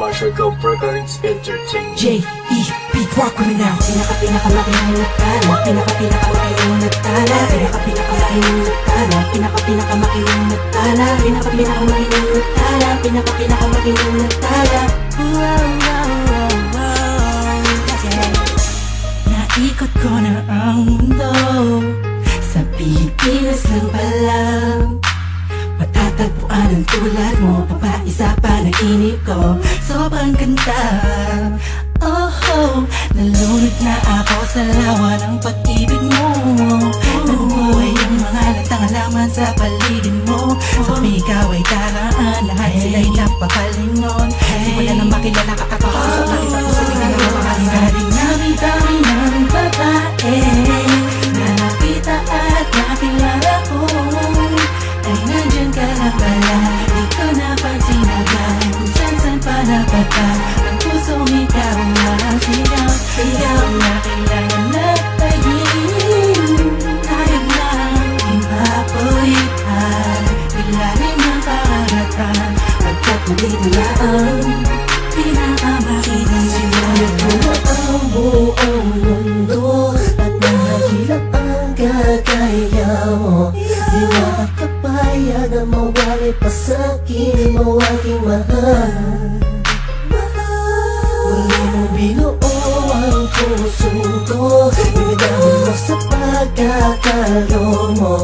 Marshall Cooper Collins Entertainment. J.E.B. Rock with me now. Pinakamalaki ng nagtala. Pinakamalaki ng nagtala. Pinakamalaki ng nagtala. Pinakamalaki ng nagtala. Pinakamalaki ng nagtala. Pinakamalaki ng nagtala. Naikot ko na ang mundo. Sa Pilipinas lang pala matatagpuan ang tulad mo. Papaisa pa ng inip ko. Sobrang ganda. Oh, nalunod na ako sa lawa ng pag-ibig mo. Nabubuhay ang mga natangalaman sa paligid mo. Sa ikaw ay daraan, lahat sila'y napapalingon. Simula na makilala ka at makasap na kita ko sa tingin na mamahalin. Sa dinami-dami ng babae na nakita at nakilala ko, ay nandyan ka na pala. Di ko napansin agad kung saan pa napatal. Ang pusong ikaw ang sigaw. Sigaw na kailangan na tayin. Tayo lang ipapulitan. Ilalim ng karagatan. Pagkat nandito na ang pinakamakitang sigaw. Ito ang buong mundo at nahihirap ang kagaya mo. Di makakapayag na mawali pa sa'kin mo aking mahal. Muli mong binuo ang puso ko. Binigahan mo sa pagkakalo mo.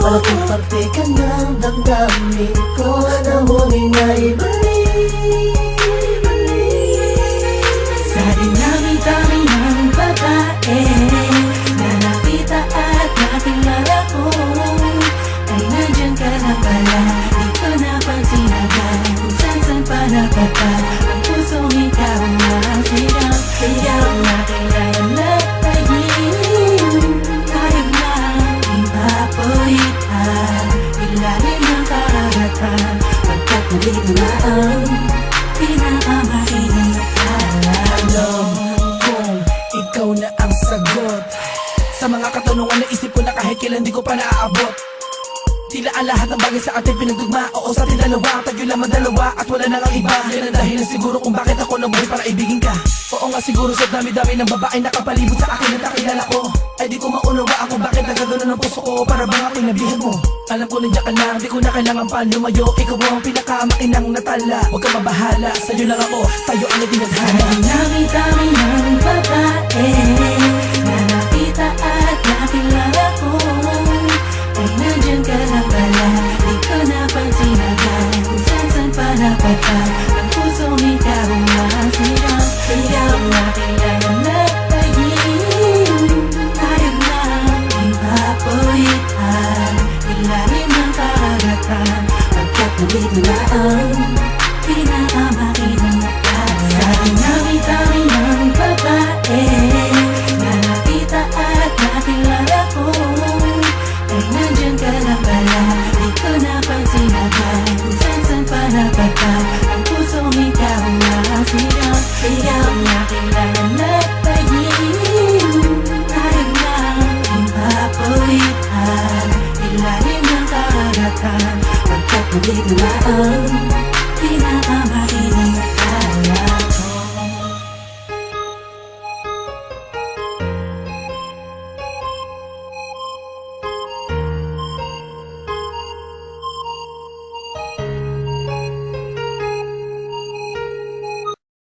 Malaking parte ka ng damdamin ko na muli na ibalik. Sa dinami-dami ng babae na nakita at nakilala ko, ay nandyan ka na pala. Di ko napansin agad kung saan pa napatal. Ang pusong ikaw ang sigaw. Sigaw na kailangan na tayin. Tayo lang ipapulitan. Ilalim ng karagatan. Pagkat nandito na ang pinakamakitang nagtala. Alam kong ikaw na ang sagot sa mga katanungan na isip ko na kahit kailan di ko pa naaabot. Tila ang lahat ng bagay sa ating pinagdugma. Oo, sa ating dalawa, tayo lamang dalawa at wala nang ang iba. Yan ang dahilan siguro kung bakit ako nabuhay para ibigin ka. Oo nga siguro sa dami-dami ng babae nakapalibot sa akin at nakilala ko, ay di ko maunawaan kung bakit nagagano ng puso ko. Para bang aking nabihan mo. Alam ko nandiyan ka lang, di ko na kailangan pa lumayo. Ikaw ang pinakamakinang natala. Huwag kang mabahala, sa'yo lang ako, tayo ang itinadhana. Dami-dami ng babae na nakita at nakilala ko, ay nandyan ka na pala. Di ko napansin agad kung saan pa napatal. Ang pusong ikaw ang sigaw. Sigaw na kailangan na tayin. Tayo lang ipapulitan. Ilalim ng karagatan. Pagkat nandito na ang pinakamakitang nagtala. Sa dinami-dami ng babae na nakita at nakilala ko, ay nandyan ka na pala. Di ko napansin agad kung saan pa napatal. Ang pusong ikaw ang sigaw. Sigaw na kailangan na tayin. Tayo lang ipapulitan. Ilalim ng karagatan. Pagkat nandito na ang pinakamakitang nagtala.